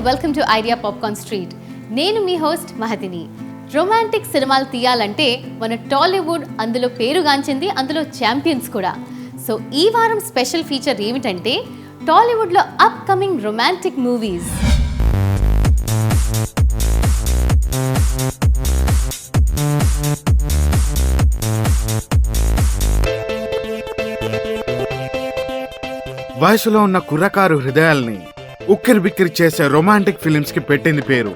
and welcome to Idea Popcorn Street. నేను మీ host మహతిని. Romantic సినిమాలు తీయాలంటే మన టాలీవుడ్ అందులో పేరుగాంచింది, అందులో ఛాంపియన్స్ కూడా. సో ఈ వారం స్పెషల్ ఫీచర్ ఏమిటంటే టాలీవుడ్లో అప్కమింగ్ రొమాంటిక్ మూవీస్. వయసులో ఉన్న కుర్రకారు హృదయాల్ని ఉక్కిరి బిక్కిరి చేసే రొమాంటిక్ ఫిలిమ్స్ కి పెట్టింది పేరు.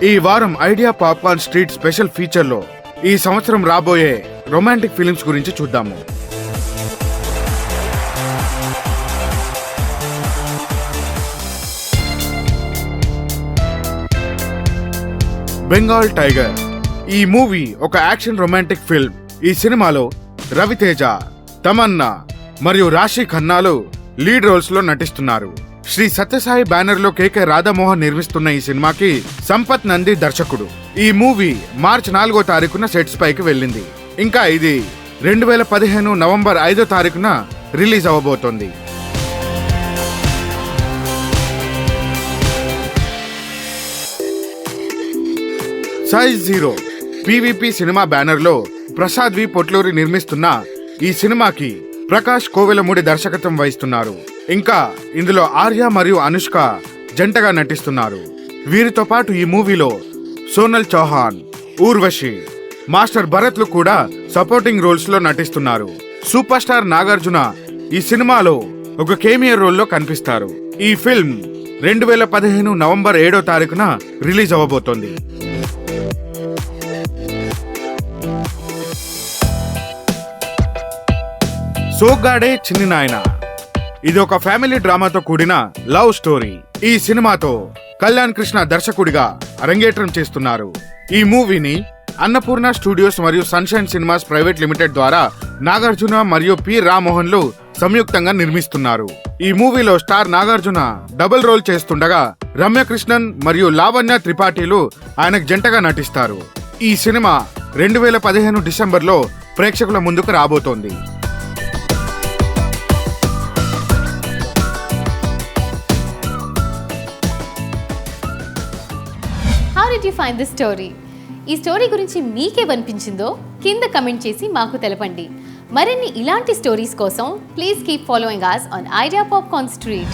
ఈ వారం idea popcorn street special feature లో ఈ సంవత్సరం రాబోయే రొమాంటిక్ ఫిలిమ్స్ గురించి చూద్దాము. బెంగాల్ టైగర్ ఈ మూవీ ఒక యాక్షన్ రొమాంటిక్ ఫిల్మ్. ఈ సినిమాలో రవితేజ, తమన్నా మరియు రాశి ఖన్నాలు లీడ్ రోల్స్ లో నటిస్తున్నారు. శ్రీ సత్యసాయి బ్యానర్ లో కేకే రాధామోహన్ నిర్మిస్తున్న ఈ సినిమాకి సంపత్ నంది దర్శకుడు. ఈ మూవీ మార్చి 4వ తారీఖున సెట్స్ పైకి వెళ్ళింది. ఇంకా ఇది 2015 నవంబర్ 5వ తారీఖున రిలీజ్ అవ్వబోతోంది. Size Zero PVP cinema banner లో ప్రసాద్ వి పొట్లూరి నిర్మిస్తున్న ఈ సినిమాకి ప్రకాష్ కోవెలమూడి దర్శకత్వం వహిస్తున్నారు. ఇంకా ఇందులో ఆర్య మరియు అనుష్క జంటగా నటిస్తున్నారు. వీరితో పాటు ఈ మూవీలో సోనల్ చౌహాన్, ఊర్వశి, మాస్టర్ భరత్లు కూడా సపోర్టింగ్ రోల్స్ లో నటిస్తున్నారు. సూపర్ స్టార్ నాగార్జున ఈ సినిమాలో ఒక కేమియో రోల్లో కనిపిస్తారు. ఈ ఫిల్మ్ 2015 నవంబర్ 7వ తారీఖున రిలీజ్ అవ్వబోతోంది. సోగ్గాడే చిన్ని నాయన ఇది ఒక ఫ్యామిలీ డ్రామాతో కూడిన లవ్ స్టోరీ. ఈ సినిమాతో కళ్యాణ్ కృష్ణ దర్శకుడిగా అరంగేట్రం చేస్తున్నారు. ఈ మూవీని అన్నపూర్ణ స్టూడియోస్ మరియు సన్షైన్ సినిమాస్ ప్రైవేట్ లిమిటెడ్ ద్వారా నాగార్జున మరియు పి రామ్మోహన్లు సంయుక్తంగా నిర్మిస్తున్నారు. ఈ మూవీలో స్టార్ నాగార్జున డబుల్ రోల్ చేస్తుండగా రమ్యకృష్ణన్ మరియు లావణ్య త్రిపాఠిలు ఆయనకు జంటగా నటిస్తారు. ఈ సినిమా 2015 డిసెంబర్లో ప్రేక్షకుల ముందుకు రాబోతోంది. How did you find this story? ఈ స్టోరీ గురించి మీకేమనిపించిందో కింద కమెంట్ చేసి మాకు తెలపండి. మరిన్ని ఇలాంటి స్టోరీస్ కోసం please keep following us on Idea Popcorn Street.